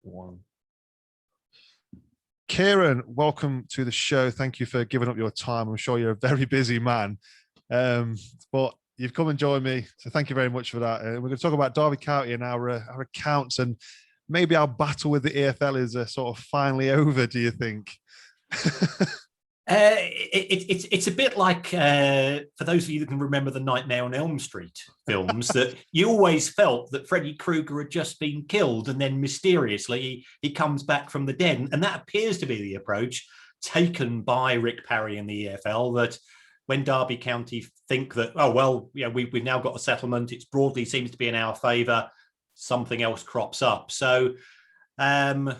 One. Kieran, welcome to the show. Thank you for giving up your time. I'm sure you're a very busy man, but you've come and joined me, so thank you very much for that. We're going to talk about Derby County and our accounts, and maybe our battle with the EFL is sort of finally over. Do you think? It's a bit like, for those of you that can remember the Nightmare on Elm Street films, that you always felt that Freddy Krueger had just been killed, and then mysteriously he comes back from the dead. And that appears to be the approach taken by Rick Parry and the EFL, that when Derby County think that, oh, well, yeah, we've now got a settlement, it's broadly seems to be in our favour, something else crops up. So I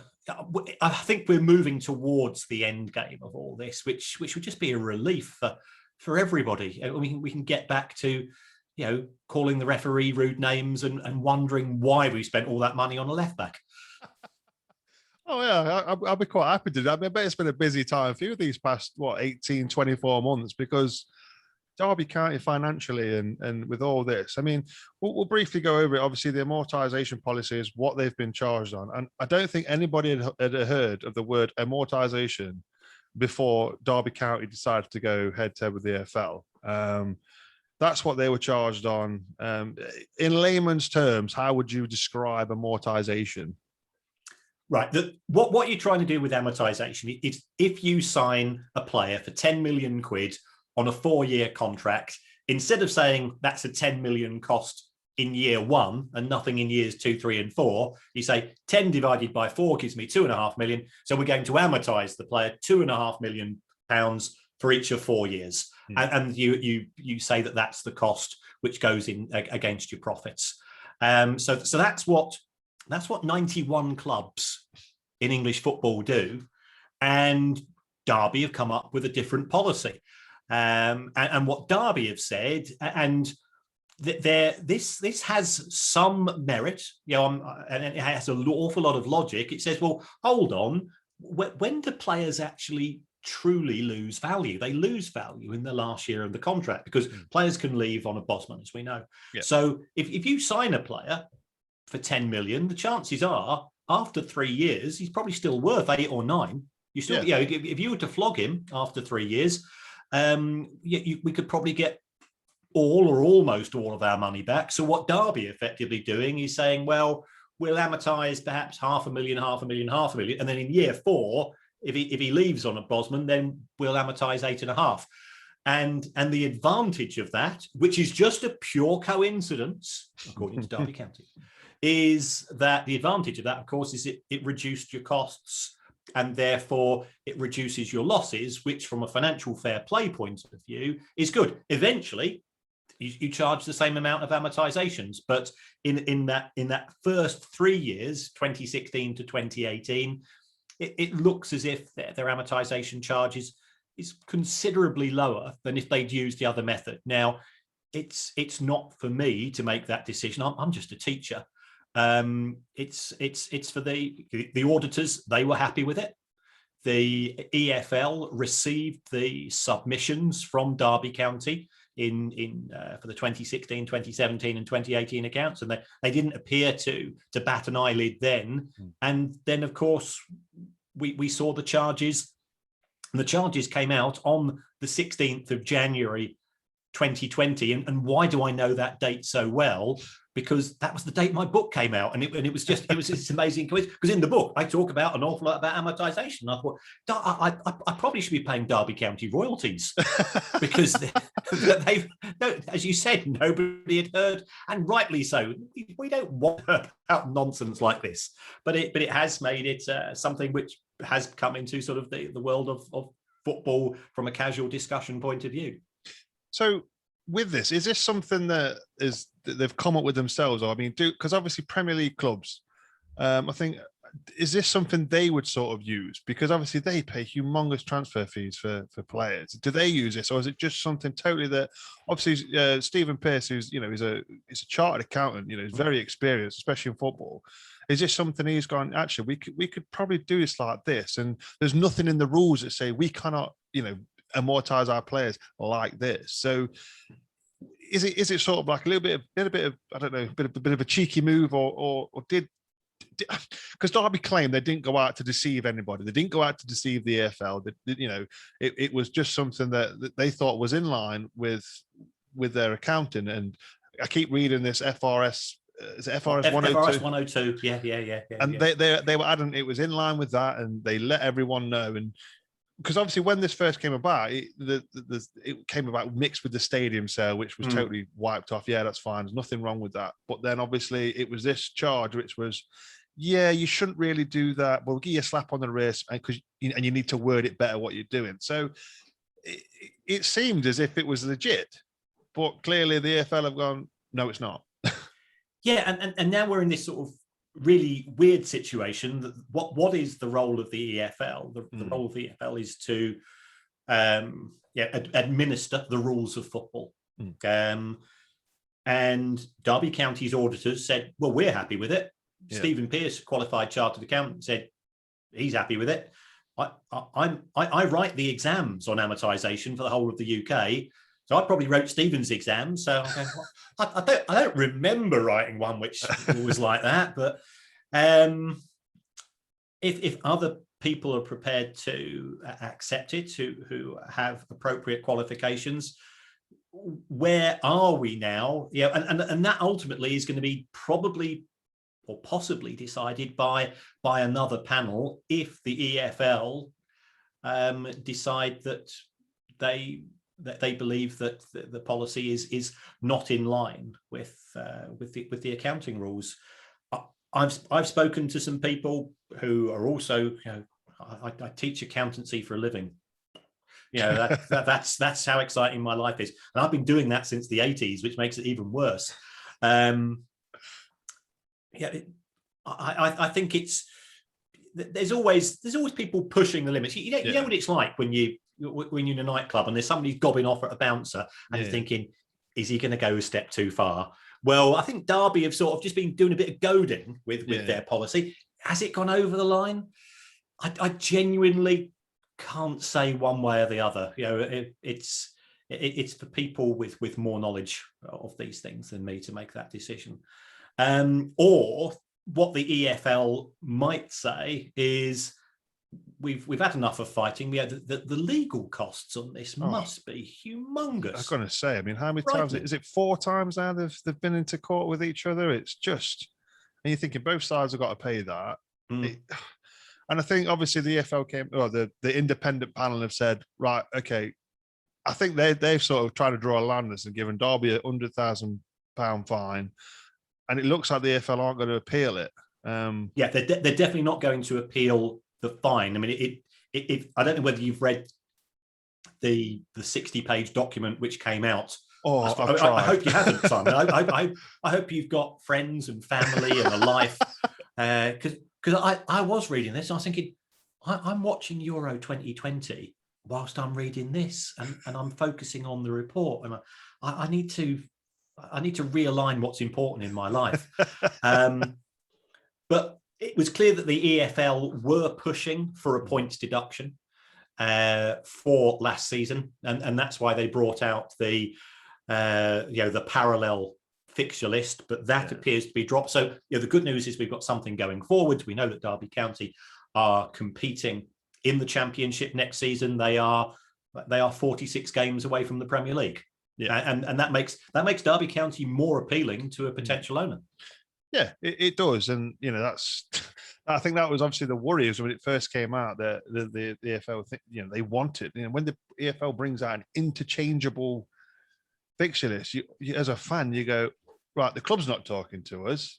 think we're moving towards the end game of all this, which would just be a relief for everybody. We can get back to, calling the referee rude names and wondering why we spent all that money on a left back. Oh, yeah, I'll be quite happy to do that. I bet it's been a busy time for you these past, 18, 24 months, because Derby County financially and with all this, I mean, we'll briefly go over it. Obviously, the amortisation policy is what they've been charged on. And I don't think anybody had heard of the word amortisation before Derby County decided to go head-to-head with the EFL. That's what they were charged on. In layman's terms, how would you describe amortisation? Right. What you're trying to do with amortisation is, if you sign a player for 10 million quid on a 4-year contract, instead of saying that's a 10 million cost in year 1 and nothing in years 2, 3, and 4, you say 10 divided by 4 gives me 2.5 million. So we're going to amortise the player £2.5 million for each of 4 years. And you say that that's the cost which goes in against your profits. So that's what 91 clubs in English football do. And Derby have come up with a different policy. And what Derby have said, and this has some merit, and it has an awful lot of logic. It says, well, hold on, when do players actually truly lose value? They lose value in the last year of the contract, because players can leave on a Bosman, as we know. Yeah. So if you sign a player for 10 million, the chances are after 3 years, he's probably still worth 8 or 9. You still, if you were to flog him after 3 years, we could probably get all or almost all of our money back. So what Derby effectively doing is saying, well, we'll amortise perhaps $500,000, and then in year 4, if he leaves on a Bosman, then we'll amortise 8.5. And the advantage of that, which is just a pure coincidence, according to Derby County, is that the advantage of that, of course, is it reduced your costs, and therefore it reduces your losses, which from a financial fair play point of view is good. Eventually, you charge the same amount of amortizations, but in that first 3 years, 2016 to 2018, it looks as if their amortization charges is considerably lower than if they'd used the other method. Now, it's not for me to make that decision. I'm just a teacher. It's for the auditors. They were happy with it. The EFL received the submissions from Derby County for the 2016, 2017, and 2018 accounts, and they didn't appear to bat an eyelid then. And then, of course, we saw the charges. And the charges came out on the 16th of January 2020. And why do I know that date so well? Because that was the date my book came out, and it was this amazing coincidence. Because in the book I talk about an awful lot about amortisation. I thought I probably should be paying Derby County royalties, because they've, as you said, nobody had heard, and rightly so. We don't want about nonsense like this, but it has made it something which has come into sort of the world of football from a casual discussion point of view. So, with this, is this something that they've come up with themselves? Or, I mean, because obviously Premier League clubs, I think, is this something they would sort of use? Because obviously they pay humongous transfer fees for players. Do they use this, or is it just something totally that, obviously, Stephen Pearce, who's he's a chartered accountant, he's very experienced, especially in football. Is this something he's gone, actually, we could probably do this like this, and there's nothing in the rules that say we cannot, amortize our players like this? So is it sort of like a little bit of I don't know, a bit of a cheeky move, or did because Derby claimed they didn't go out to deceive anybody. They didn't go out to deceive the EFL. It was just something that they thought was in line with their accounting. And I keep reading this FRS. Is it FRS 102? FRS 102. Yeah. And they were adamant it was in line with that, and they let everyone know. And because obviously when this first came about, it came about mixed with the stadium sale, which was totally wiped off. Yeah, that's fine. There's nothing wrong with that. But then obviously it was this charge, which was, yeah, you shouldn't really do that. We'll give you a slap on the wrist, and you need to word it better what you're doing. So it seemed as if it was legit, but clearly the EFL have gone, no, it's not. Yeah, and now we're in this sort of really weird situation. That what is the role of the EFL? The role of the EFL is to administer the rules of football. And Derby County's auditors said, well, we're happy with it. Yeah. Stephen Pearce, qualified chartered accountant, said he's happy with it. I write the exams on amortisation for the whole of the UK. So I probably wrote Stephen's exams. So I don't remember writing one which was like that. But if other people are prepared to accept it, who have appropriate qualifications, where are we now? Yeah, and that ultimately is going to be probably or possibly decided by another panel if the EFL decide that they believe that the policy is not in line with the accounting rules. I've spoken to some people who are also, I teach accountancy for a living. That's how exciting my life is, and I've been doing that since the 80s, which makes it even worse. I think there's always people pushing the limits. You know what it's like when you're in a nightclub and there's somebody gobbing off at a bouncer and you're thinking, is he going to go a step too far? Well, I think Derby have sort of just been doing a bit of goading with their policy. Has it gone over the line? I genuinely can't say one way or the other. It's for people with more knowledge of these things than me to make that decision. Or what the EFL might say is, we've had enough of fighting. The legal costs on this must be humongous. I was going to say, I mean, how many times is it? 4 times now they've been into court with each other. It's just, and you're thinking both sides have got to pay that. And I think obviously the EFL the independent panel have said, right, okay, I think they've sort of tried to draw a line on this and given Derby a £100,000 fine, and it looks like the EFL aren't going to appeal it. They're definitely not going to appeal the fine. I mean, I don't know whether you've read the 60-page document which came out. I hope you haven't, Simon. I hope you've got friends and family and a life. Because I was reading this and I was thinking, I'm watching Euro 2020 whilst I'm reading this, and I'm focusing on the report, and I need to realign what's important in my life. But it was clear that the EFL were pushing for a points deduction for last season, and that's why they brought out the parallel fixture list, but that appears to be dropped. So the good news is we've got something going forward. We know that Derby County are competing in the Championship next season. They are 46 games away from the Premier League, and that makes Derby County more appealing to a potential owner. Yeah, it does, and I think that was obviously the worries when it first came out that the EFL they wanted. When the EFL brings out an interchangeable fixture list, you as a fan, you go, right, the club's not talking to us.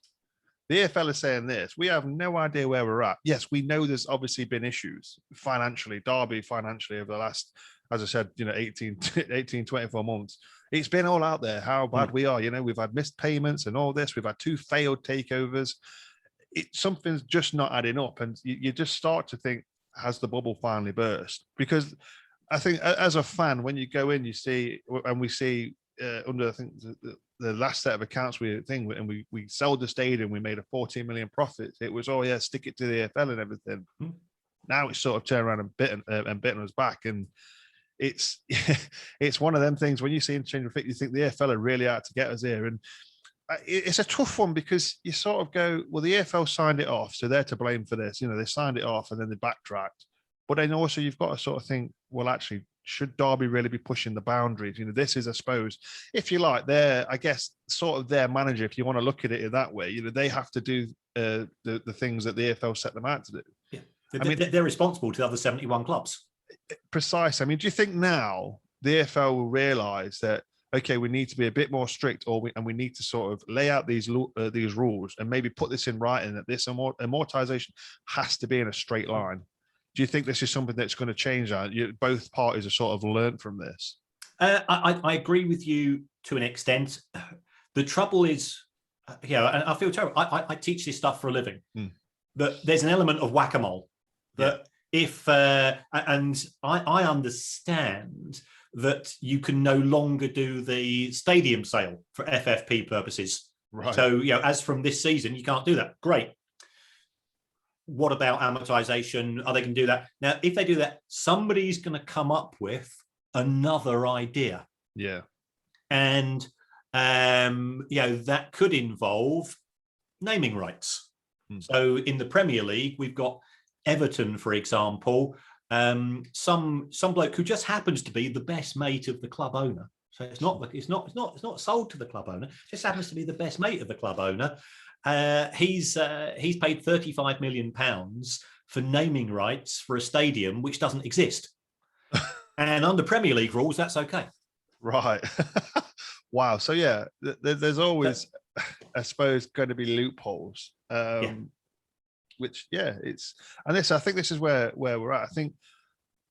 The EFL is saying this. We have no idea where we're at. Yes, we know there's obviously been issues financially, Derby financially over the last, as I said, 18, 24 months. It's been all out there how bad we are. We've had missed payments and all this. We've had 2 failed takeovers. Something's just not adding up. And you just start to think, has the bubble finally burst? Because I think as a fan, when you go in, you see, and we see under, I think, the last set of accounts we sold the stadium, we made a 14 million profit. It was, stick it to the EFL and everything. Now it's sort of turned around and bitten us back. And it's one of them things when you see interchangeable fixtures, you think the EFL are really out to get us here. And it's a tough one because you sort of go, well, the EFL signed it off, so they're to blame for this. They signed it off and then they backtracked. But then also you've got to sort of think, well, actually, should Derby really be pushing the boundaries? This is, I suppose, if you like, I guess, sort of their manager, if you want to look at it in that way. They have to do the things that the EFL set them out to do. Yeah, they're responsible to the other 71 clubs. Precise. I mean, do you think now the EFL will realise that, okay, we need to be a bit more strict, and we need to sort of lay out these rules and maybe put this in writing that this amortization has to be in a straight line? Do you think this is something that's going to change that? Both parties have sort of learned from this. I agree with you to an extent. The trouble is, and I feel terrible. I teach this stuff for a living. That there's an element of whack-a-mole. That if and I understand that you can no longer do the stadium sale for FFP purposes. Right. So, as from this season, you can't do that. Great. What about amortization? Are they going to do that? Now, if they do that, somebody's going to come up with another idea. Yeah. And, that could involve naming rights. So in the Premier League, we've got Everton, for example, some bloke who just happens to be the best mate of the club owner. So it's not sold to the club owner. Just happens to be the best mate of the club owner. He's paid £35 million for naming rights for a stadium which doesn't exist. And under Premier League rules, that's okay. Right. Wow. So there's always, I suppose, going to be loopholes. Which it's, and I think this is where we're at.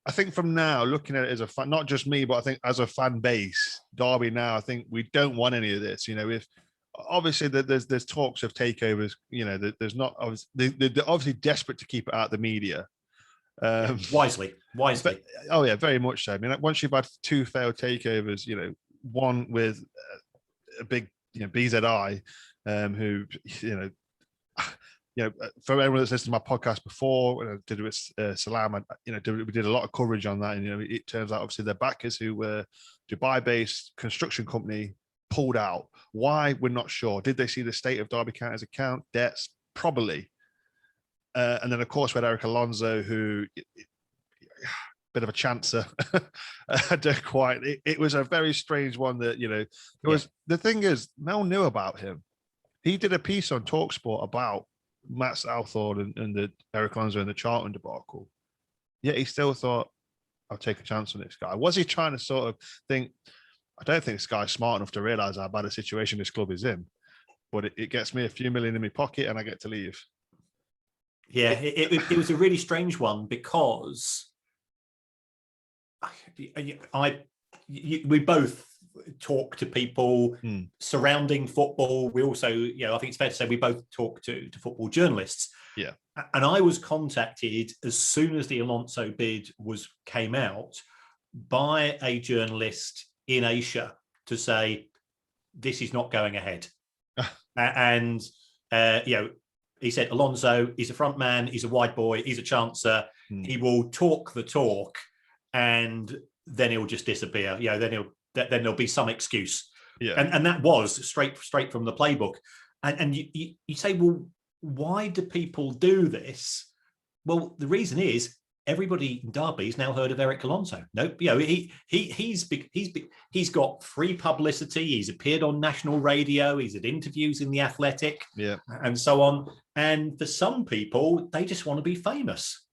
I think from now, looking at it as a fan, not just me, but I think as a fan base, Derby now, I think we don't want any of this. If obviously there's talks of takeovers, there's not, they're obviously desperate to keep it out of the media. Wisely. But, oh yeah, very much so. I mean, once you've had 2 failed takeovers, one with a big, BZI, who, for everyone that's listened to my podcast before, when I did it with Salam, we did a lot of coverage on that. And, it turns out obviously their backers, who were Dubai-based construction company, pulled out. Why? We're not sure. Did they see the state of Derby County's account debts? Probably. And then of course we had Eric Alonso, who bit of a chancer. I don't quite. It was a very strange one that, it was. The thing is, no one knew about him. He did a piece on TalkSport about Matt Southall and the Eric Alonso and the Charlton debacle. Yet he still thought, I'll take a chance on this guy. Was he trying to sort of think, I don't think this guy's smart enough to realise how bad a situation this club is in, but it gets me a few million in my pocket and I get to leave. Yeah, it was a really strange one because we both talk to people surrounding football. We also, I think it's fair to say we both talk to football journalists. Yeah. And I was contacted as soon as the Alonso bid came out by a journalist in Asia to say, this is not going ahead. And, he said, Alonso, he's a front man, he's a wide boy, he's a chancer. He will talk the talk and then he'll just disappear. Then there'll be some excuse. Yeah. And that was straight from the playbook. And you say, well, why do people do this? Well, the reason is everybody in Derby's now heard of Eric Alonso. Nope, he's got free publicity. He's appeared on national radio. He's had interviews in The Athletic, and so on. And for some people, they just want to be famous.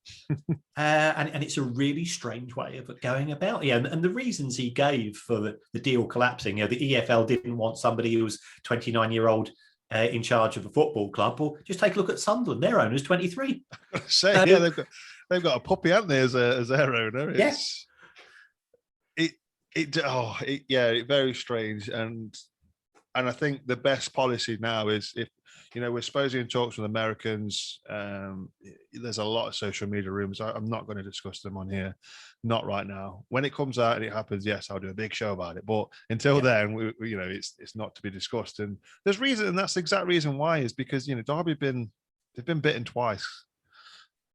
And it's a really strange way of going about it. And the reasons he gave for the deal collapsing, the EFL didn't want somebody who was 29-year-old in charge of a football club. Well, just take a look at Sunderland. Their owner's 23. They've got a puppy, haven't they, as their owner? It's very strange. And I think the best policy now is, if we're supposedly in talks with Americans. There's a lot of social media rooms. I'm not going to discuss them on here, not right now. When it comes out and it happens, yes, I'll do a big show about it. But until then, it's not to be discussed. And there's reason, and that's the exact reason why, is because Derby they've been bitten twice.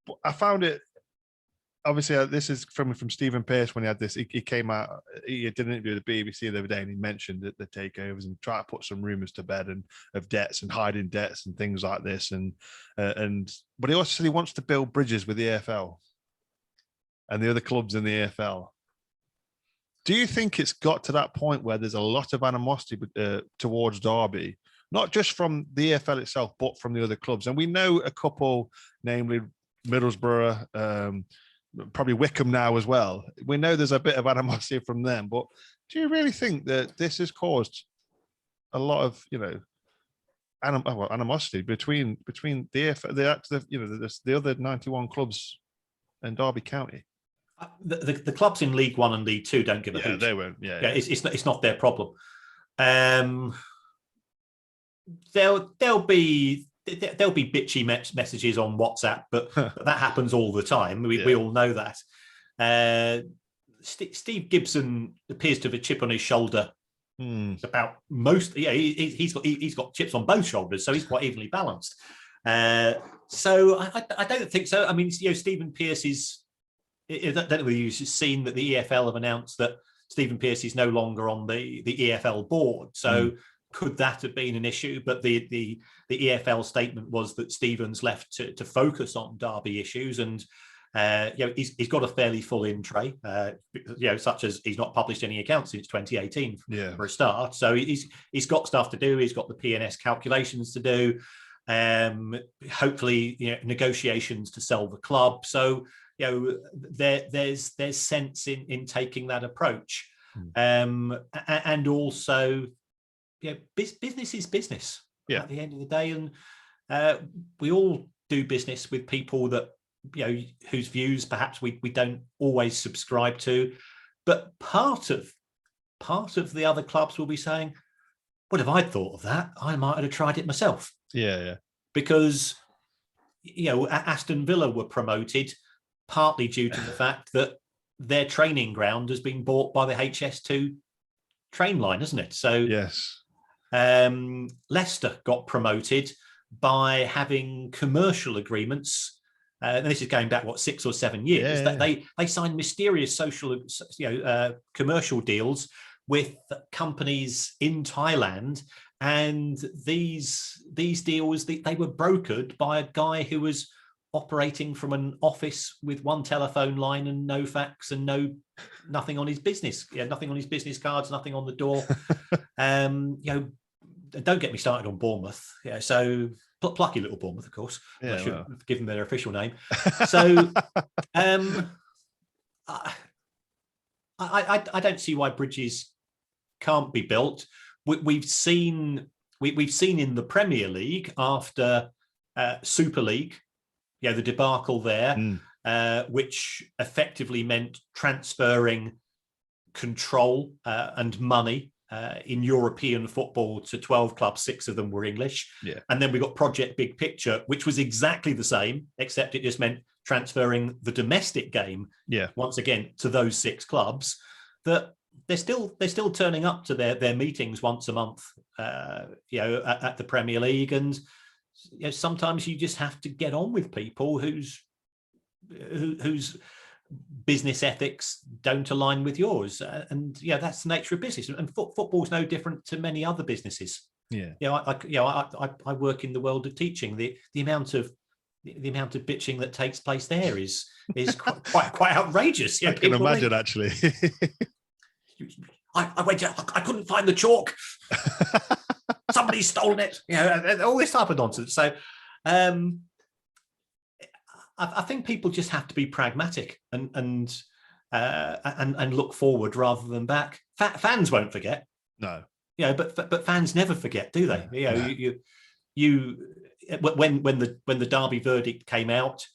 But I found it obviously this is from Stephen Pearce when he had this. He came out. He did an interview with the BBC the other day, and he mentioned that the takeovers and try to put some rumours to bed and of debts and hiding debts and things like this. But he also said he wants to build bridges with the EFL and the other clubs in the EFL. Do you think it's got to that point where there's a lot of animosity towards Derby, not just from the EFL itself, but from the other clubs? And we know a couple, namely Middlesbrough, probably Wickham now as well. We know there's a bit of animosity from them, but do you really think that this has caused a lot of, animosity between the EFL, the other 91 clubs in Derby County? The clubs in League One and League Two don't give a hoot. They won't. Yeah. It's not their problem. There'll be bitchy messages on WhatsApp, but that happens all the time. We all know that. Steve Gibson appears to have a chip on his shoulder about most. Yeah, he's got chips on both shoulders, so he's quite evenly balanced. So I don't think so. I mean, Stephen Pearce is. I don't know whether you've seen that the EFL have announced that Stephen Pearce is no longer on the EFL board. So could that have been an issue? But the EFL statement was that Stephen's left to focus on Derby issues, and he's got a fairly full in tray. Such as he's not published any accounts since 2018 for a start. So he's got stuff to do. He's got the P&S calculations to do. Hopefully, negotiations to sell the club. So. There's sense in taking that approach, and also, business is business at the end of the day, and we all do business with people that whose views perhaps we don't always subscribe to, but part of the other clubs will be saying, "What if I'd thought of that? I might have tried it myself." Because Aston Villa were promoted. Partly due to the fact that their training ground has been bought by the HS2 train line, isn't it? So yes, Leicester got promoted by having commercial agreements. And this is going back 6 or 7 years. That they signed mysterious commercial deals with companies in Thailand, and these deals they were brokered by a guy who was operating from an office with one telephone line and no fax and nothing on his business, nothing on his business cards, nothing on the door. Don't get me started on Bournemouth. So plucky little Bournemouth, of course. I should have given them their official name. So I don't see why bridges can't be built. We've seen in the Premier League after Super League. The debacle there, which effectively meant transferring control and money in European football to 12 clubs, 6 of them were English. And then we got Project Big Picture, which was exactly the same, except it just meant transferring the domestic game once again to those 6 clubs. That they're still turning up to their meetings once a month, at the Premier League, and sometimes you just have to get on with people whose business ethics don't align with yours, and that's the nature of business. And football's no different to many other businesses. I work in the world of teaching. The amount of bitching that takes place there is quite outrageous. I can imagine, actually. I couldn't find the chalk. Somebody's stolen it. All this type of nonsense. So I think people just have to be pragmatic and look forward rather than back. Fans won't forget. No. But fans never forget, do they? When the Derby verdict came out,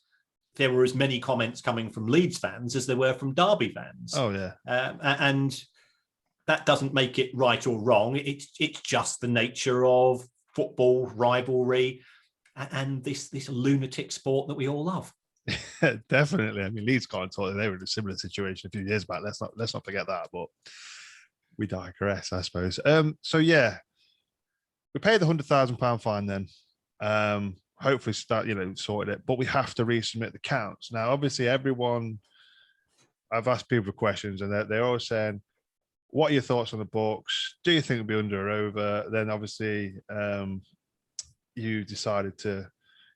there were as many comments coming from Leeds fans as there were from Derby fans. Oh yeah. And that doesn't make it right or wrong. It's just the nature of football rivalry and this lunatic sport that we all love. Definitely. I mean, Leeds can't talk. They were in a similar situation a few years back. Let's not forget that. But we digress, I suppose. So yeah, we paid the £100,000 fine then. Hopefully sorted it. But we have to resubmit the counts now. Obviously, everyone I've asked people questions, and they're always saying, "What are your thoughts on the books? Do you think it'll be under or over?" Then obviously, you decided to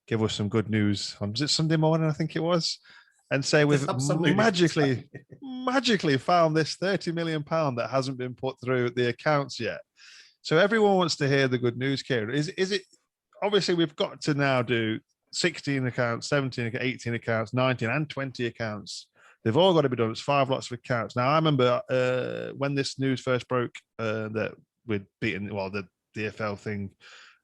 give us some good news on, was it Sunday morning? I think it was, and say we've magically found this £30 million that hasn't been put through the accounts yet. So everyone wants to hear the good news, Kieran. Is it obviously we've got to now do 16 accounts, 17, 18 accounts, 19 and 20 accounts. They've all got to be done. It's 5 lots of accounts. Now, I remember when this news first broke that we'd beaten, well, the EFL thing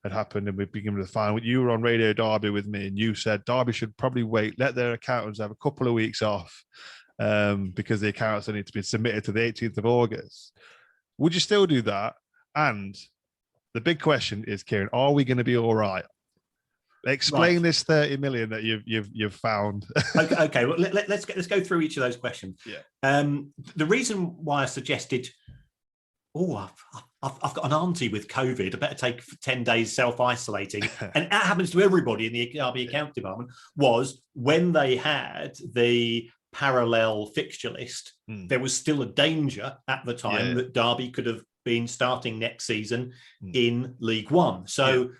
had happened and we'd been given the final. You were on Radio Derby with me and you said Derby should probably wait, let their accountants have a couple of weeks off because the accounts need to be submitted to the 18th of August. Would you still do that? And the big question is, Kieran, are we going to be all right? Explain this 30 million that you've found. Okay. Well, let's go through each of those questions. Yeah. The reason why I suggested, I've got an auntie with COVID, I better take 10 days self-isolating, and that happens to everybody in the Derby account department, was when they had the parallel fixture list, there was still a danger at the time that Derby could have been starting next season in League One. So,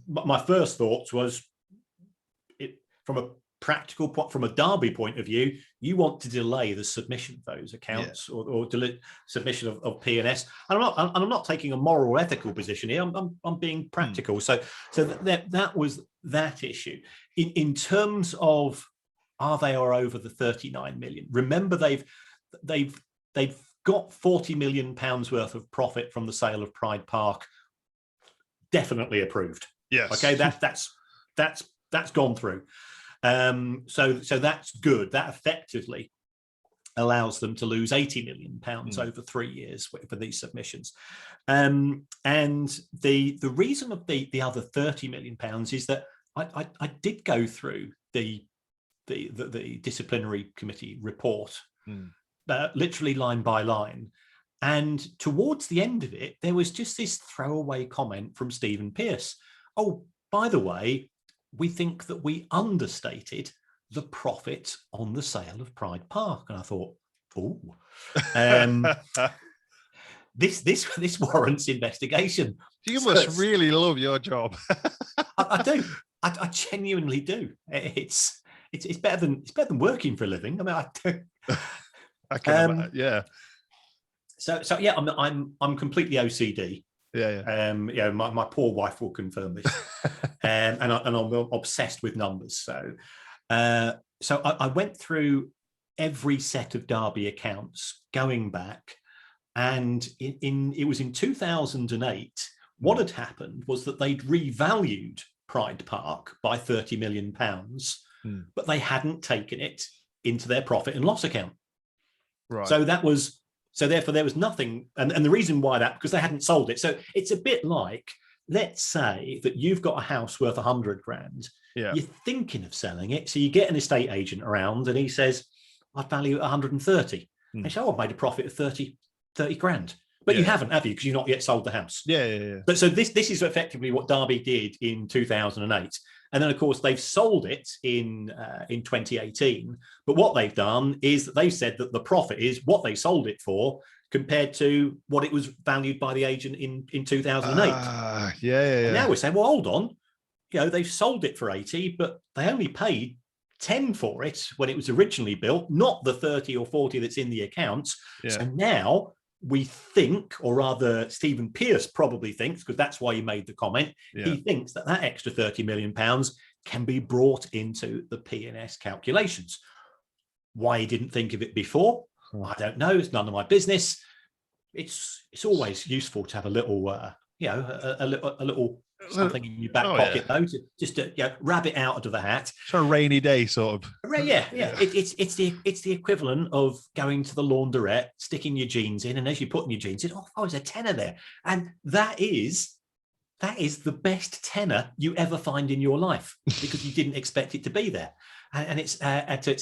my first thoughts was, from a practical point, from a Derby point of view, you want to delay the submission of those accounts or submission of P&S. And I'm not taking a moral or ethical position here. I'm being practical. So that was that issue. In terms of, are they or over the 39 million? Remember, they've got 40 million pounds worth of profit from the sale of Pride Park. Definitely approved. Yes. Okay, that's gone through. So that's good. That effectively allows them to lose 80 million pounds over 3 years for these submissions. And the reason of the other 30 million pounds is that I did go through the disciplinary committee report, literally line by line. And towards the end of it, there was just this throwaway comment from Stephen Pearce. Oh, by the way, we think that we understated the profit on the sale of Pride Park. And I thought, this warrants investigation. You must really love your job. I do. I genuinely do. It's better than working for a living. I mean, I can, yeah. So yeah, I'm completely OCD. Yeah. My poor wife will confirm this. And I'm obsessed with numbers. So I went through every set of Derby accounts going back, and it was in 2008. What had happened was that they'd revalued Pride Park by 30 million pounds, but they hadn't taken it into their profit and loss account. Right. So therefore there was nothing, and the reason why that, because they hadn't sold it. So it's a bit like, let's say that you've got a house worth 100 grand. Yeah. You're thinking of selling it. So you get an estate agent around and he says, I'd value it 130. And you say, I've made a profit of 30 grand. But you haven't, have you? Because you've not yet sold the house. Yeah. But so this is effectively what Derby did in 2008. And then, of course, they've sold it in 2018. But what they've done is that they've said that the profit is what they sold it for compared to what it was valued by the agent in 2008. And now we're saying, well, hold on. They've sold it for 80, but they only paid 10 for it when it was originally built, not the 30 or 40 that's in the accounts. Yeah. So now we think, or rather Stephen Pearce probably thinks, because that's why he made the comment, he thinks that extra 30 million pounds can be brought into the P&S calculations. Why he didn't think of it before, I don't know. It's none of my business. It's always useful to have a little, a little something in your back pocket, though, to rabbit out of the hat. It's a rainy day, sort of. Yeah. It's the equivalent of going to the launderette, sticking your jeans in, and as you're putting your jeans in, there's a tenner there, and that is the best tenner you ever find in your life because you didn't expect it to be there, and it's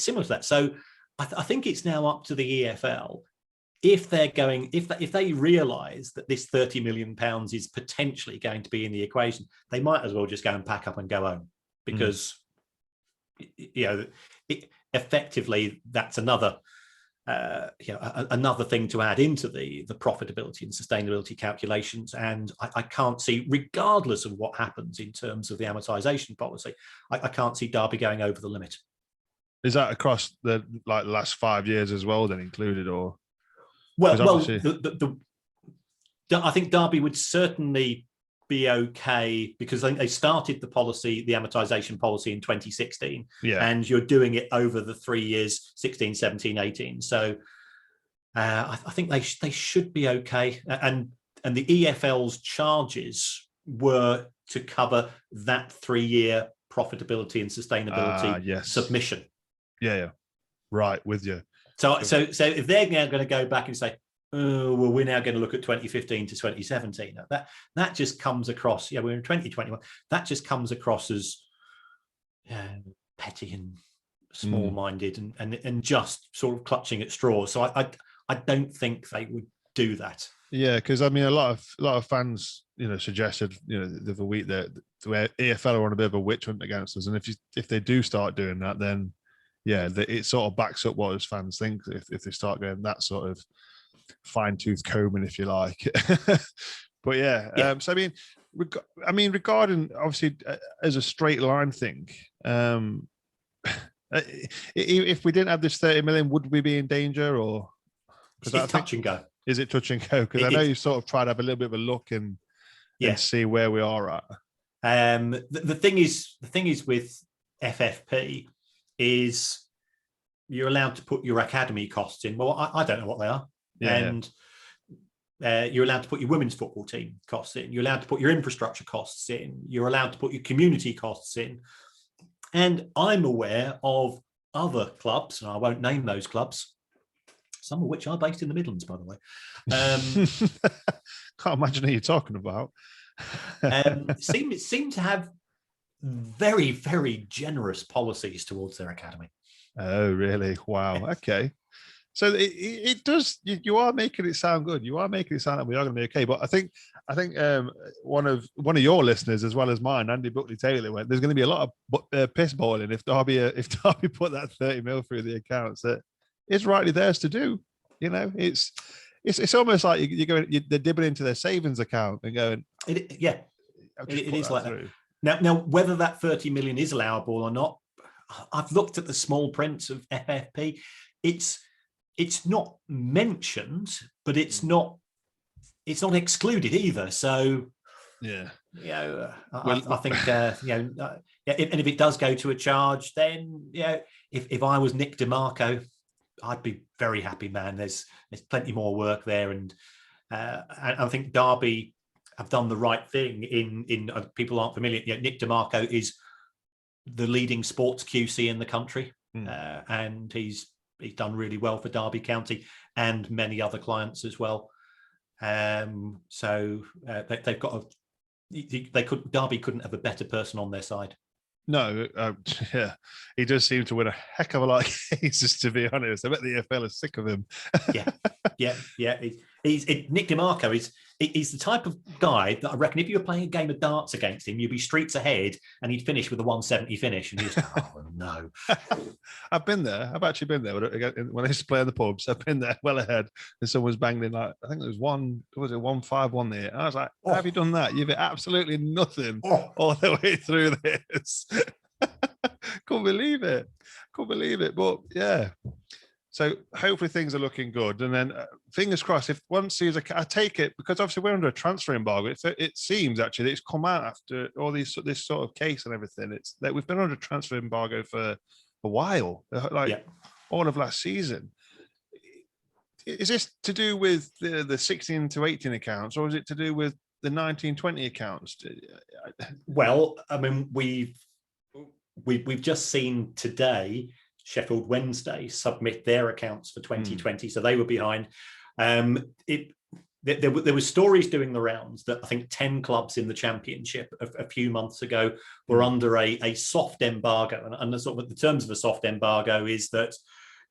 similar to that. So I think it's now up to the EFL. If they realise that this 30 million pounds is potentially going to be in the equation, they might as well just go and pack up and go home, because effectively that's another another thing to add into the profitability and sustainability calculations. And I can't see, regardless of what happens in terms of the amortisation policy, I can't see Derby going over the limit. Is that across the last 5 years as well, then included, or? Well, I think Derby would certainly be okay, because I think they started the amortisation policy in 2016, and you're doing it over the 3 years, 16, 17, 18. So I think they should be okay. And the EFL's charges were to cover that 3-year profitability and sustainability submission. Yeah. Right, with you. So if they're now going to go back and say, oh, well, we're now going to look at 2015 to 2017. That just comes across, we're in 2021. That just comes across as petty and small-minded and just sort of clutching at straws. So I don't think they would do that. Yeah, because I mean, a lot of fans, suggested, the other week that where EFL are on a bit of a witch hunt against us, and if they do start doing that, then it sort of backs up what us fans think if they start going that sort of fine-tooth combing, if you like. But so I mean, regarding obviously as a straight line thing, if we didn't have this 30 million, would we be in danger, or is it touch and go? Is it touch and go? Because I know you sort of tried to have a little bit of a look and see where we are at. The thing is with FFP is you're allowed to put your academy costs in. Well, I don't know what they are. And you're allowed to put your women's football team costs in. You're allowed to put your infrastructure costs in. You're allowed to put your community costs in. And I'm aware of other clubs, and I won't name those clubs, some of which are based in the Midlands, by the way. Can't imagine who you're talking about. seem to have very, very generous policies towards their academy. Oh, really? Wow. Okay. So it does. You are making it sound good. You are making it sound like we are going to be okay. But I think one of your listeners as well as mine, Andy Buckley Taylor, went, there's going to be a lot of piss boiling if Derby put that 30 mil through the accounts. That it's rightly theirs to do. It's almost like they're dipping into their savings account and going. It is like that. Now whether that 30 million is allowable or not, I've looked at the small print of FFP. It's not mentioned, but it's not excluded either. So I think and if it does go to a charge, then if I was Nick Demarco, I'd be very happy, man. There's plenty more work there, and I think Derby have done the right thing. In people aren't familiar. Nick Demarco is the leading sports QC in the country, and he's done really well for Derby County and many other clients as well. So they've got Derby couldn't have a better person on their side. No, he does seem to win a heck of a lot of cases, to be honest. I bet the EFL is sick of him. yeah. Nick Demarco he's the type of guy that I reckon if you were playing a game of darts against him, you'd be streets ahead and he'd finish with a 170 finish. And you'd just oh, no. I've been there. I've actually been there. When I used to play in the pubs, I've been there well ahead. And someone's banged in, like, I think there was 1-5-1 there. And I was like, how have you done that? You've hit absolutely nothing all the way through this. Couldn't believe it. But yeah. So hopefully things are looking good, and then fingers crossed. If one sees I take it, because obviously we're under a transfer embargo. It seems actually that it's come out after all this sort of case and everything. It's that we've been under a transfer embargo for a while, all of last season. Is this to do with the 16 to 18 accounts, or is it to do with the 19-20 accounts? Well, I mean, we've just seen today Sheffield Wednesday submit their accounts for 2020, so they were behind. There were stories doing the rounds that I think 10 clubs in the Championship a few months ago were under a soft embargo, and the terms of a soft embargo is that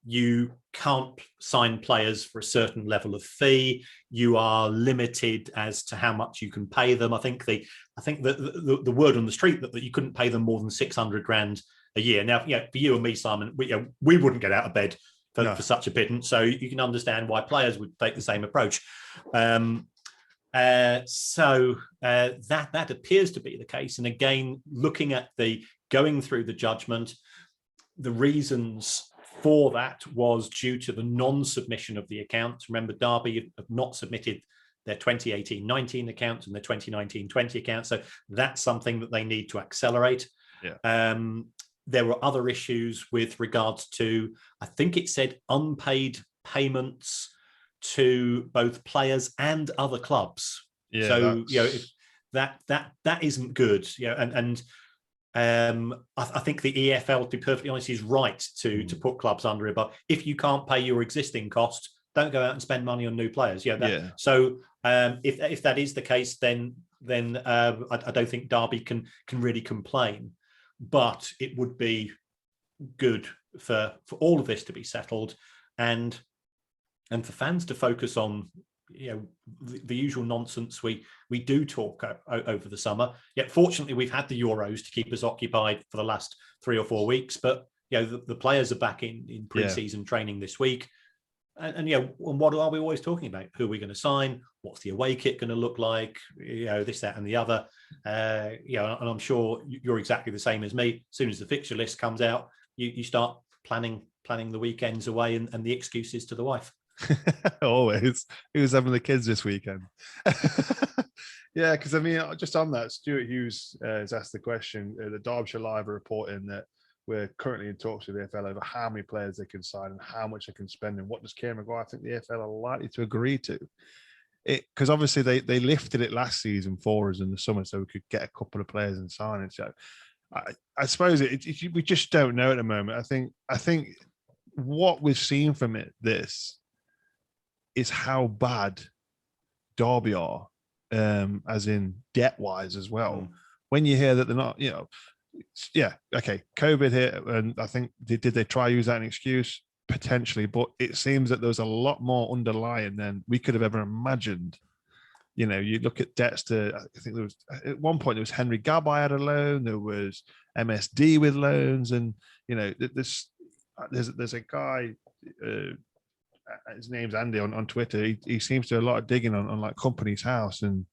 you can't sign players for a certain level of fee. You are limited as to how much you can pay them. I think the word on the street that you couldn't pay them more than 600 grand a year. Now, for you and me, Simon, we wouldn't get out of bed for such a pittance. So you can understand why players would take the same approach. So that appears to be the case. And again, looking at going through the judgment, the reasons for that was due to the non-submission of the accounts. Remember, Derby have not submitted their 2018-19 accounts and their 2019-20 accounts. So that's something that they need to accelerate. Yeah. There were other issues with regards to, I think it said, unpaid payments to both players and other clubs. Yeah, so that isn't good. I think the EFL, to be perfectly honest, is right to put clubs under it. But if you can't pay your existing costs, don't go out and spend money on new players. So if that is the case, then I don't think Derby can really complain. But it would be good for all of this to be settled, and for fans to focus on the usual nonsense we do talk over the summer. Yet fortunately, we've had the Euros to keep us occupied for the last 3 or 4 weeks. But the players are back in pre-season training this week. And what are we always talking about? Who are we going to sign? What's the away kit going to look like? This, that, and the other. And I'm sure you're exactly the same as me. As soon as the fixture list comes out, you start planning the weekends away and the excuses to the wife. Always. Who's having the kids this weekend? Yeah, because I mean, just on that, Stuart Hughes has asked the question. The Derbyshire Live are reporting that we're currently in talks with the EFL over how many players they can sign and how much they can spend, and what does Kieran Maguire think the EFL are likely to agree to. Because obviously they lifted it last season for us in the summer, so we could get a couple of players and sign it. So I suppose we just don't know at the moment. I think what we've seen from this is how bad Derby are, as in debt-wise as well. When you hear that they're not, okay, COVID hit, and I think did they try to use that as an excuse? Potentially, but it seems that there was a lot more underlying than we could have ever imagined. You look at debts to, I think there was, at one point, there was Henry Gabby had a loan, there was MSD with loans, and, there's a guy, his name's Andy on Twitter. He seems to do a lot of digging on like Company's House, and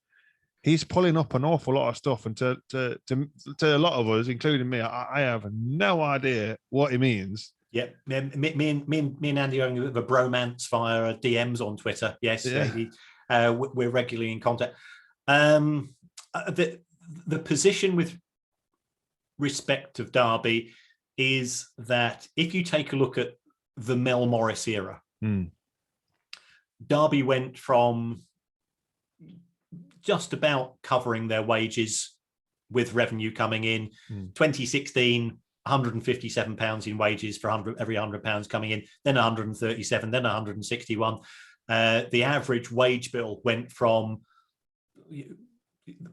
he's pulling up an awful lot of stuff. And to a lot of us, including me, I have no idea what he means. Yeah, me and Andy are having a bromance via DMs on Twitter. Yes, we're regularly in contact. The position with respect of Derby is that if you take a look at the Mel Morris era, Derby went from just about covering their wages with revenue coming in. 2016, £157 in wages for every £100 coming in, then 137, then 161. The average wage bill went from,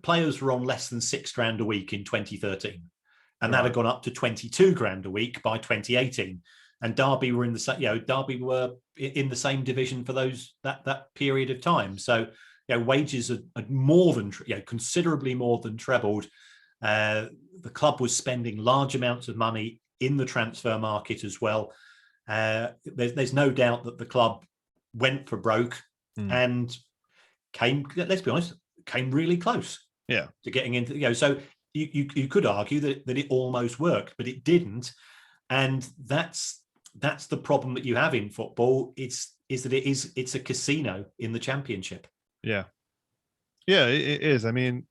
players were on less than £6,000 a week in 2013, and that had gone up to £22,000 a week by 2018. And Derby were in the same division for that period of time. So wages are more than considerably more than trebled. The club was spending large amounts of money in the transfer market as well. There's no doubt that the club went for broke and came, let's be honest, came really close to getting into, so you could argue that it almost worked, but it didn't. And that's the problem that you have in football. It's a casino in the Championship. Yeah, it is. I mean,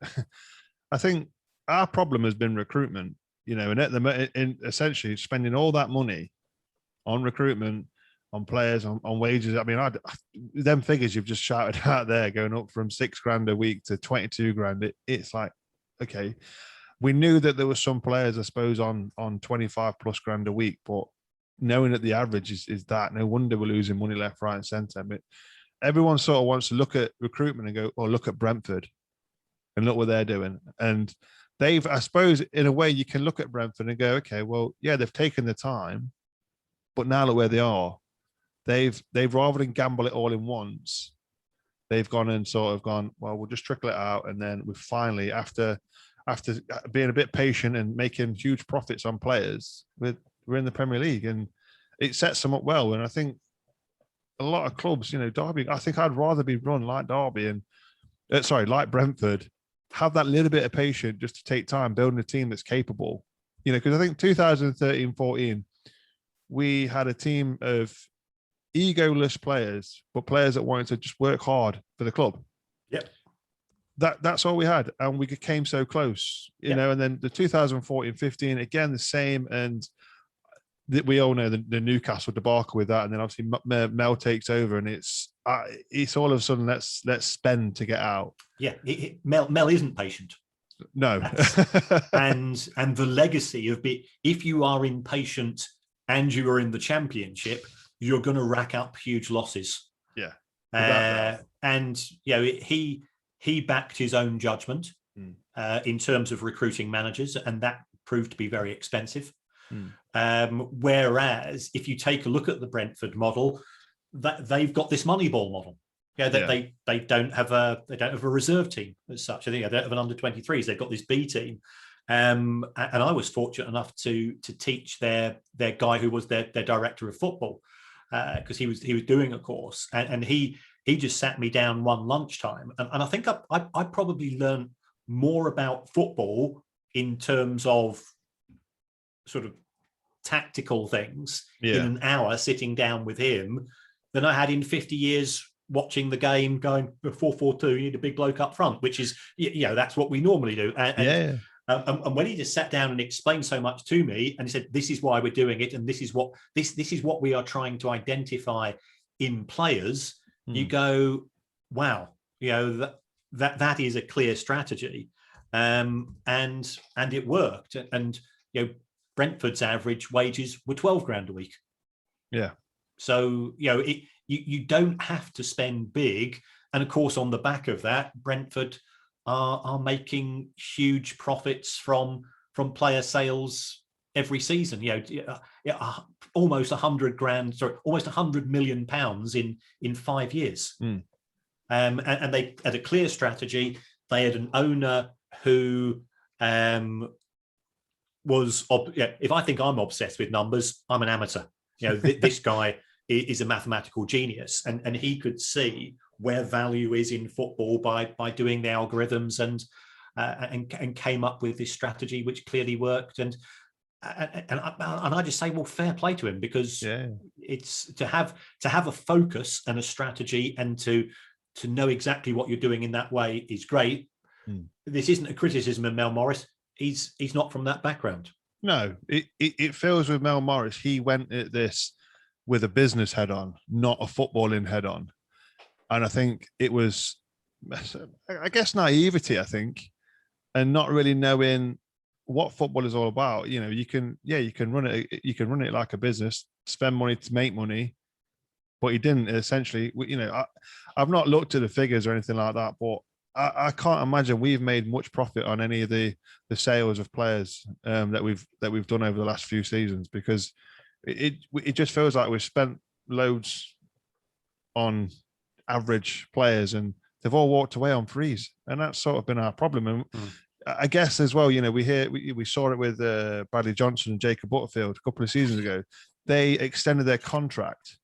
I think our problem has been recruitment, and at the essentially spending all that money on recruitment, on players, on wages. I mean, them figures you've just shouted out there, going up from £6,000 a week to £22,000. It's like, okay, we knew that there were some players, I suppose, on 25 plus grand a week, but knowing that the average is that, no wonder we're losing money left, right, and centre. But everyone sort of wants to look at recruitment and go, "Oh, look at Brentford, and look what they're doing." And they've, I suppose, in a way, you can look at Brentford and go, "Okay, well, yeah, they've taken the time, but now look where they are. They've rather than gamble it all in once, they've gone and sort of gone, well, we'll just trickle it out, and then we finally, after being a bit patient and making huge profits on players, we're in the Premier League." And it sets them up well. And I think a lot of clubs, Derby, I think I'd rather be run like Derby and like Brentford, have that little bit of patience just to take time building a team that's capable. Because I think 2013-14, we had a team of egoless players, but players that wanted to just work hard for the club. Yep. That's all we had, and we came so close, And then the 2014-15 again the same, and we all know the Newcastle debacle with that, and then obviously Mel takes over, and it's all of a sudden let's spend to get out. Yeah, Mel isn't patient. No, and the legacy of if you are impatient and you are in the Championship, you're going to rack up huge losses. Yeah, and he backed his own judgment in terms of recruiting managers, and that proved to be very expensive. Whereas if you take a look at the Brentford model, that they've got this Moneyball model. They don't have a reserve team as such. I think they don't have an under-23s. They've got this B team. And I was fortunate enough to teach their guy who was their director of football, because he was doing a course, and he just sat me down one lunchtime, and I think I probably learned more about football in terms of sort of tactical things in an hour sitting down with him than I had in 50 years watching the game going 4-4-2. You need a big bloke up front, which is that's what we normally do. And when he just sat down and explained so much to me, and he said, "This is why we're doing it, and this is what we are trying to identify in players," you go, "Wow, that is a clear strategy," and it worked. And Brentford's average wages were 12 grand a week. Yeah. So you don't have to spend big, and of course on the back of that, Brentford are making huge profits from player sales every season. Almost 100 grand, sorry, almost 100 million pounds in 5 years. And they had a clear strategy. They had an owner who was, if I think I'm obsessed with numbers, I'm an amateur. This guy is a mathematical genius, and he could see where value is in football by doing the algorithms, and came up with this strategy which clearly worked. And I just say, well, fair play to him, because it's to have a focus and a strategy, and to know exactly what you're doing in that way is great. This isn't a criticism of Mel Morris. He's not from that background. No, it feels with Mel Morris, he went at this with a business head on, not a footballing head on. And I think it was, I guess, naivety, I think, and not really knowing what football is all about. You can run it like a business, spend money to make money, but he didn't. Essentially, I've not looked at the figures or anything like that, but I can't imagine we've made much profit on any of the sales of players that we've done over the last few seasons, because it just feels like we've spent loads on average players, and they've all walked away on frees, and that's sort of been our problem. And I guess as well, we saw it with Bradley Johnson and Jacob Butterfield a couple of seasons ago. They extended their contract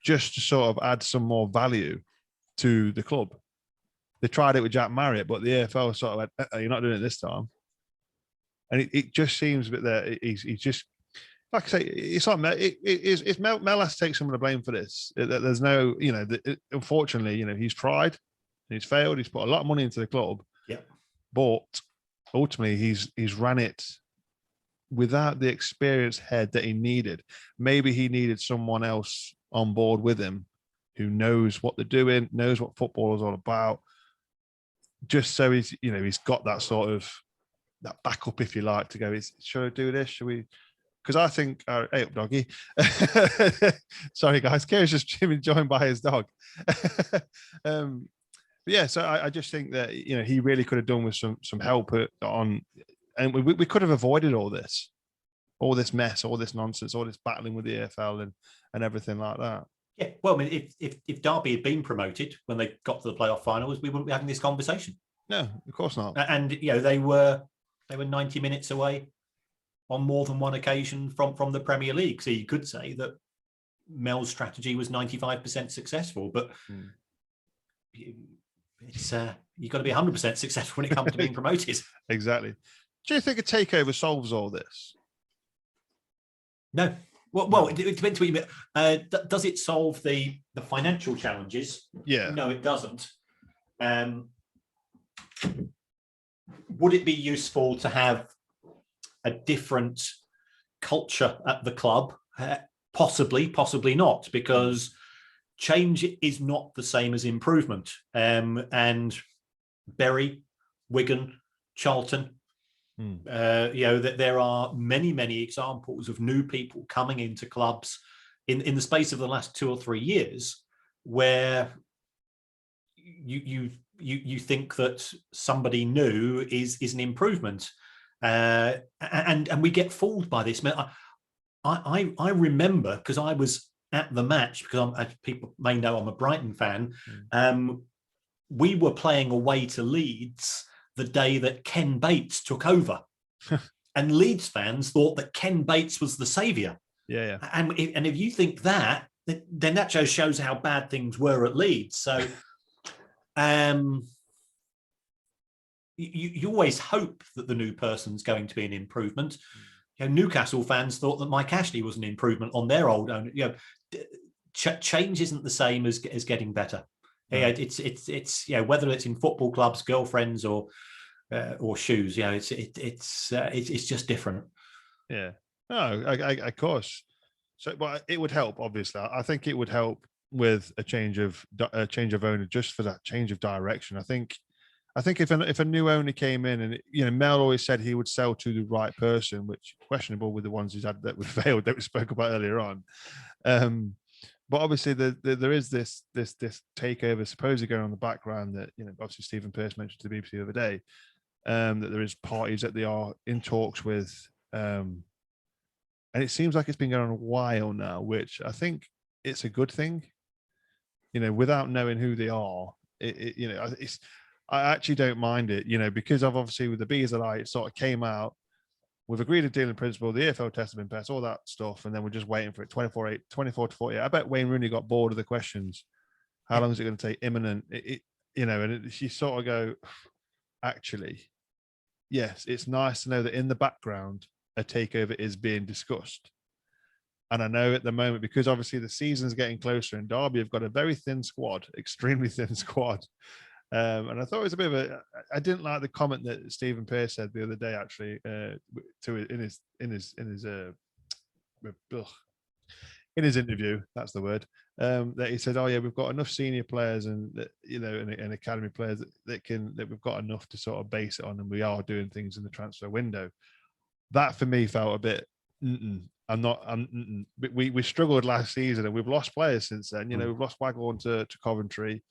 just to sort of add some more value to the club. They tried it with Jack Marriott, but the EFL sort of went, "You're not doing it this time." And it just seems a bit that he's just, like I say, it's like it's Mel has to take some of the blame for this. There's no, unfortunately, he's tried, he's failed, he's put a lot of money into the club. Yeah. But ultimately, he's ran it without the experienced head that he needed. Maybe he needed someone else on board with him who knows what they're doing, knows what football is all about. Just so he's got that sort of that backup, if you like, to go, should I do this? Should we? Because I think, hey up, doggy. Sorry, guys. Kieran's just joined by his dog. So I just think that, he really could have done with some help on, and we could have avoided all this mess, all this nonsense, all this battling with the EFL and everything like that. Yeah, well, I mean, if Derby had been promoted when they got to the playoff finals, we wouldn't be having this conversation. No, of course not. And they were 90 minutes away on more than one occasion from the Premier League. So you could say that Mel's strategy was 95% successful, but it's you've got to be 100% successful when it comes to being promoted. Exactly. Do you think a takeover solves all this? No. Well, it depends what you mean. Does it solve the financial challenges? Yeah. No, it doesn't. Would it be useful to have a different culture at the club? Possibly, possibly not, because change is not the same as improvement. And Bury, Wigan, Charlton, that there are many examples of new people coming into clubs in the space of the last 2 or 3 years, where you think that somebody new is an improvement, and we get fooled by this. I remember, because I was at the match, because as people may know, I'm a Brighton fan. We were playing away to Leeds the day that Ken Bates took over. And Leeds fans thought that Ken Bates was the saviour. Yeah. And if you think that, then that just shows how bad things were at Leeds. So you always hope that the new person's going to be an improvement. Newcastle fans thought that Mike Ashley was an improvement on their old owner. Change isn't the same as getting better. Right. It's whether it's in football clubs, girlfriends, or shoes. It's just different. Yeah. No, of course. So, but it would help. Obviously, I think it would help with a change of owner, just for that change of direction. I think if a new owner came in, and Mel always said he would sell to the right person, which questionable with the ones he's had that would failed that we spoke about earlier on. But obviously there is this takeover supposedly going on in the background that obviously Stephen Pearce mentioned to the BBC the other day, that there is parties that they are in talks with, and it seems like it's been going on a while now, which I think it's a good thing. Without knowing who they are, I actually don't mind it, because of obviously with the Bees that it sort of came out. We've agreed a deal in principle. The EFL test has been passed, all that stuff, and then we're just waiting for it. 24 to 48. I bet Wayne Rooney got bored of the questions. How long is it going to take? Imminent, you sort of go, actually, yes, it's nice to know that in the background a takeover is being discussed. And I know at the moment, because obviously the season's getting closer, and Derby have got a very thin squad, extremely thin squad. And I thought it was a bit of I didn't like the comment that Stephen Pearce said the other day, actually, in his interview. That's the word. That he said, "Oh yeah, we've got enough senior players and and academy players that we've got enough to sort of base it on, and we are doing things in the transfer window." That for me felt a bit. We struggled last season, and we've lost players since then. We've lost Waghorn to Coventry.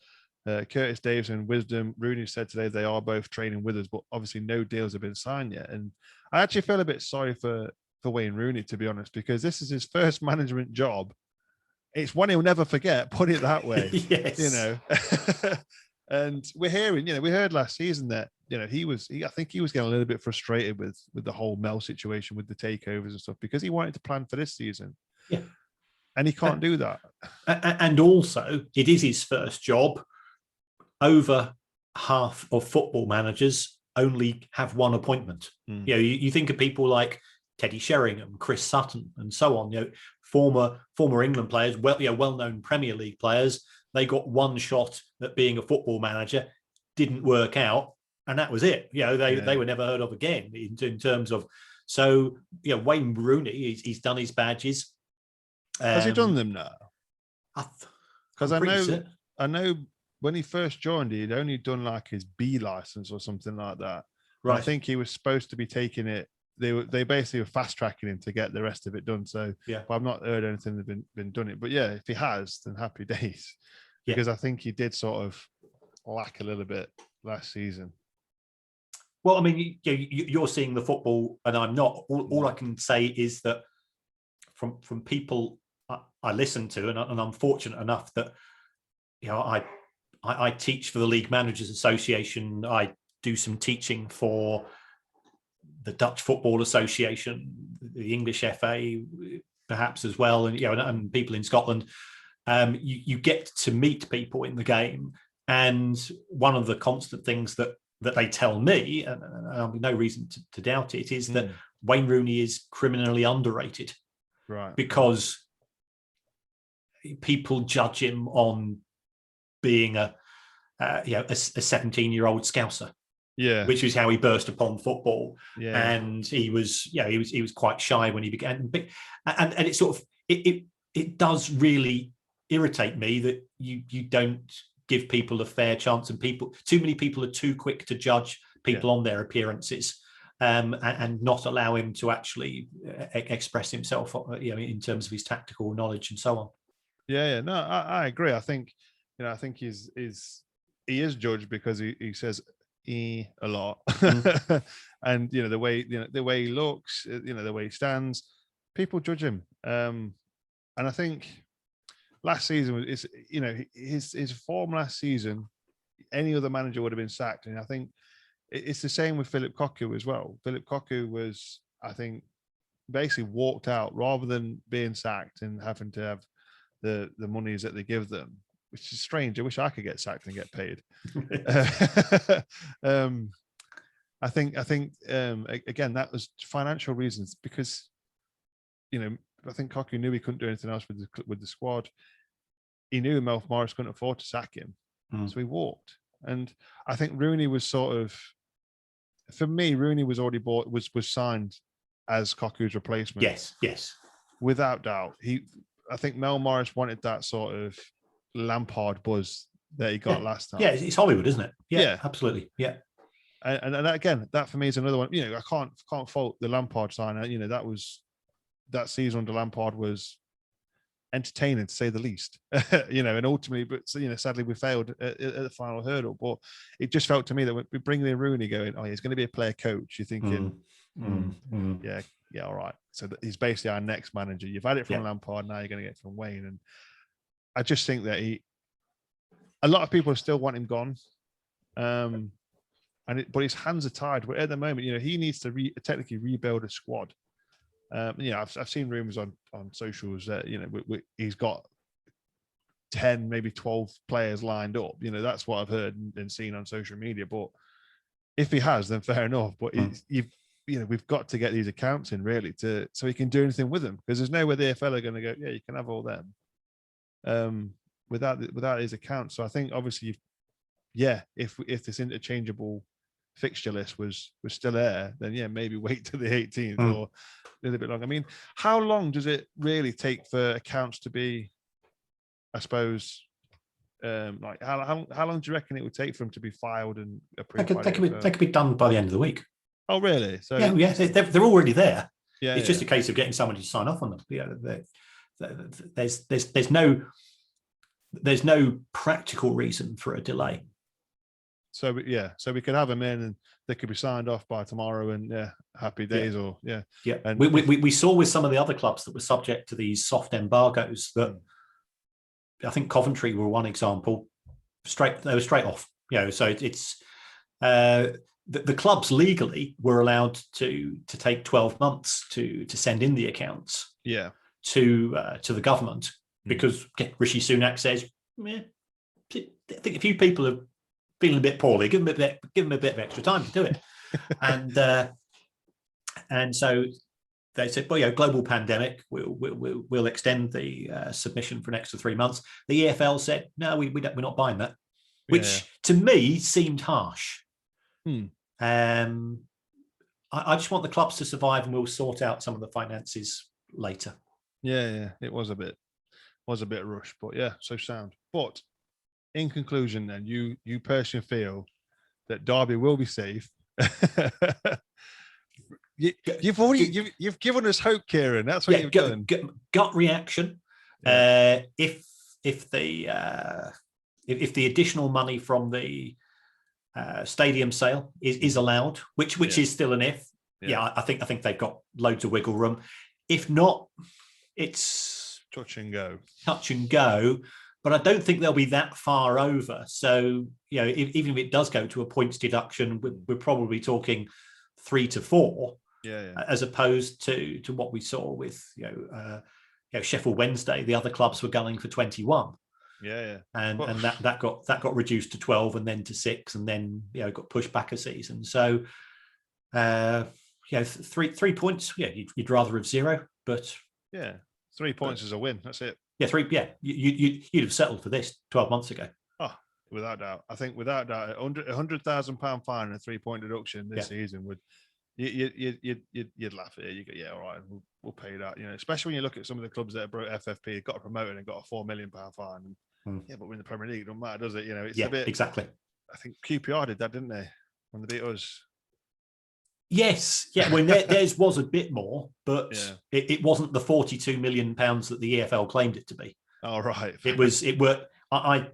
Curtis Davis and Wisdom. Rooney said today they are both training with us, but obviously no deals have been signed yet. And I actually feel a bit sorry for Wayne Rooney, to be honest, because this is his first management job. It's one he'll never forget, put it that way. Yes. And we're hearing, we heard last season that, I think he was getting a little bit frustrated with the whole Mel situation with the takeovers and stuff, because he wanted to plan for this season. Yeah. And he can't do that. And also, it is his first job. Over half of football managers only have one appointment. You think of people like Teddy Sheringham, Chris Sutton, and so on. Former England players, well-known Premier League players. They got one shot at being a football manager, didn't work out, and that was it. They were never heard of again in terms of. So Wayne Rooney, he's done his badges. Has he done them now? Because I know. When he first joined, he'd only done like his B license or something like that. Right. I think he was supposed to be taking it. They basically were fast tracking him to get the rest of it done. So, but I've not heard anything that's been done it. But yeah, if he has, then happy days. Because I think he did sort of lack a little bit last season. Well, I mean, you're seeing the football, and I'm not. All I can say is that from people I listen to, and I'm fortunate enough that I teach for the League Managers Association. I do some teaching for the Dutch Football Association, the English FA, perhaps as well, and and people in Scotland. You get to meet people in the game, and one of the constant things that they tell me, and I'll be no reason to doubt it, is that Wayne Rooney is criminally underrated, right? Because people judge him on being a 17-year-old Scouser, which is how he burst upon football, and he was quite shy when he began, and it sort of it does really irritate me that you don't give people a fair chance, and too many people are too quick to judge people on their appearances, and not allow him to actually express himself, in terms of his tactical knowledge and so on. No, I agree. I think he is judged because he says a lot, and the way he looks, the way he stands, people judge him, and I think last season is his form last season, any other manager would have been sacked, and I think it's the same with Philip Cocu as well. Philip Cocu was, I think, basically walked out rather than being sacked and having to have the monies that they give them, which is strange. I wish I could get sacked and get paid. I think again, that was financial reasons, because I think Cocu knew he couldn't do anything else with the squad. He knew Mel Morris couldn't afford to sack him, so he walked. And I think Rooney was sort of, for me, Rooney was already was signed as Cocu's replacement. Yes, without doubt. I think Mel Morris wanted that sort of Lampard buzz that he got last time. Yeah, it's Hollywood, isn't it? Yeah, absolutely. Yeah, and again, that for me is another one. I can't fault the Lampard sign. That season under Lampard was entertaining, to say the least. And ultimately, but sadly, we failed at the final hurdle. But it just felt to me that when we bring in Rooney, going, oh, he's going to be a player coach. You're thinking, yeah, all right. So he's basically our next manager. You've had it from Lampard, now you're going to get it from Wayne. And I just think that a lot of people still want him gone. But his hands are tied. But at the moment, he needs to technically rebuild a squad. I've seen rumors on socials that he's got 10, maybe 12 players lined up. That's what I've heard and seen on social media. But if he has, then fair enough. But we've got to get these accounts in, really, so he can do anything with them, because there's no way the EFL are going to go, yeah, you can have all them without his accounts. So I think obviously, if this interchangeable fixture list was still there, then maybe wait till the 18th or a little bit longer. I mean, how long does it really take for accounts to be, I suppose, like how long do you reckon it would take for them to be filed and approved? They could be done by the end of the week. Oh, really? So they're already there. It's just a case of getting somebody to sign off on them. There's no practical reason for a delay. So we could have them in, and they could be signed off by tomorrow, and happy days. And we saw with some of the other clubs that were subject to these soft embargoes that I think Coventry were one example. They were straight off. So it's the clubs legally were allowed to take 12 months to send in the accounts. To the government, because Rishi Sunak says, I think a few people are feeling a bit poorly, give them a bit of extra time to do it. and so they said, well, global pandemic, we'll extend the submission for an extra 3 months. The EFL said, no, we're not buying that, which to me seemed harsh. I just want the clubs to survive, and we'll sort out some of the finances later. It was a bit rushed, but so sound. But in conclusion, then, you personally feel that Derby will be safe. You've given us hope, Kieran. That's what you've done. Gut reaction. If the additional money from the stadium sale is allowed, which is still an if. I think they've got loads of wiggle room. If not, it's touch and go. But I don't think they'll be that far over. So, even if it does go to a points deduction, we're probably talking 3 to 4, yeah. as opposed to what we saw with Sheffield Wednesday. The other clubs were gunning for 21. Yeah. And that got reduced to 12 and then to 6, and then got pushed back a season. So 3 points. Yeah, you'd rather have 0, but 3 points is a win. That's it. Yeah, 3. Yeah, you'd have settled for this 12 months ago. Oh, without doubt. I think without doubt, £100,000 fine and a 3-point deduction this season would. You'd laugh at it. You go, yeah, all right, we'll pay that. Especially when you look at some of the clubs that broke FFP, got promoted and got a £4 million fine. Yeah, but we're in the Premier League. It don't matter, does it? It's a bit exactly. I think QPR did that, didn't they, when they beat us? Yes, yeah. When theirs was a bit more, but it wasn't the £42 million that the EFL claimed it to be. Oh, right. It worked. I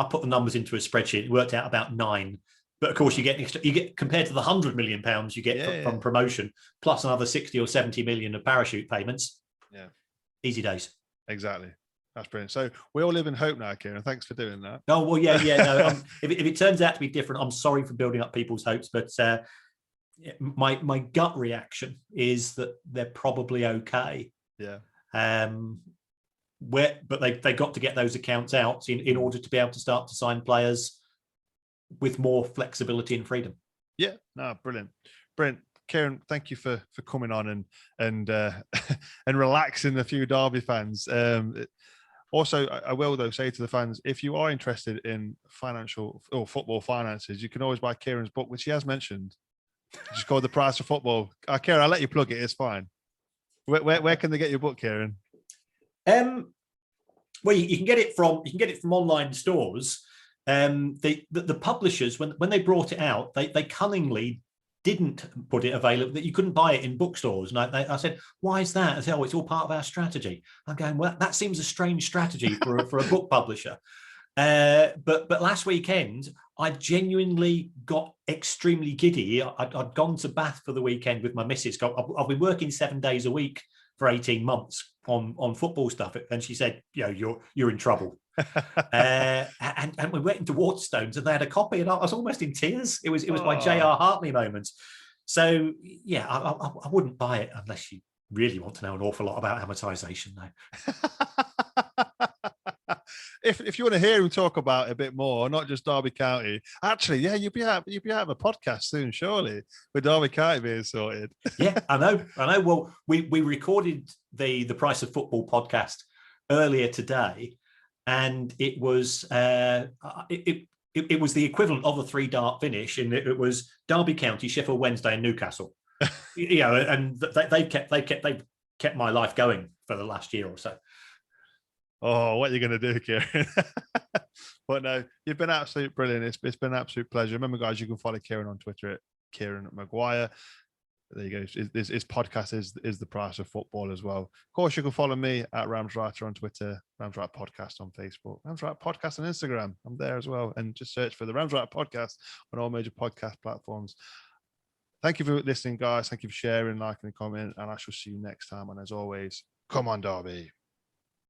put the numbers into a spreadsheet. It worked out about 9. But of course, you get compared to the £100 million you get from promotion, plus another 60 or 70 million of parachute payments. Yeah, easy days. Exactly. That's brilliant. So we all live in hope now, Kieran. Thanks for doing that. Oh well, yeah. No, if it turns out to be different, I'm sorry for building up people's hopes, but my gut reaction is that they're probably okay. Yeah. But they got to get those accounts out in order to be able to start to sign players with more flexibility and freedom. Yeah, no, brilliant. Kieran, thank you for coming on and relaxing a few Derby fans. Also, I will though say to the fans, if you are interested in financial or football finances, you can always buy Kieran's book, which he has mentioned. Just called The Price of Football. Kieran, I'll let you plug it. It's fine. Where can they get your book, Kieran? Well, you can get it from online stores. The publishers, when they brought it out, they cunningly didn't put it available, that you couldn't buy it in bookstores. And I said, why is that? I said, oh, it's all part of our strategy. I'm going, well, that seems a strange strategy for a book publisher. But last weekend, I genuinely got extremely giddy. I'd gone to Bath for the weekend with my missus. I've been working 7 days a week for 18 months on football stuff. And she said, you're in trouble. And we went into Waterstones and they had a copy, and I was almost in tears. It was my J.R. Hartley moment. So yeah, I wouldn't buy it unless you really want to know an awful lot about amortisation, though. If you want to hear him talk about it a bit more, not just Derby County, actually, yeah, you'll be having a podcast soon, surely, with Derby County being sorted. Yeah, I know. Well, we recorded the Price of Football podcast earlier today, and it was it was the equivalent of a 3-dart finish, and it was Derby County, Sheffield Wednesday, and Newcastle. And they've kept my life going for the last year or so. Oh, what are you going to do, Kieran? But no, you've been absolutely brilliant. It's been an absolute pleasure. Remember, guys, you can follow Kieran on Twitter at Kieran Maguire. There you go. His podcast is The Price of Football as well. Of course, you can follow me at Ramswriter on Twitter, Ramswriter Podcast on Facebook, Ramswriter Podcast on Instagram. I'm there as well. And just search for the Ramswriter Podcast on all major podcast platforms. Thank you for listening, guys. Thank you for sharing, liking, and commenting. And I shall see you next time. And as always, come on, Derby.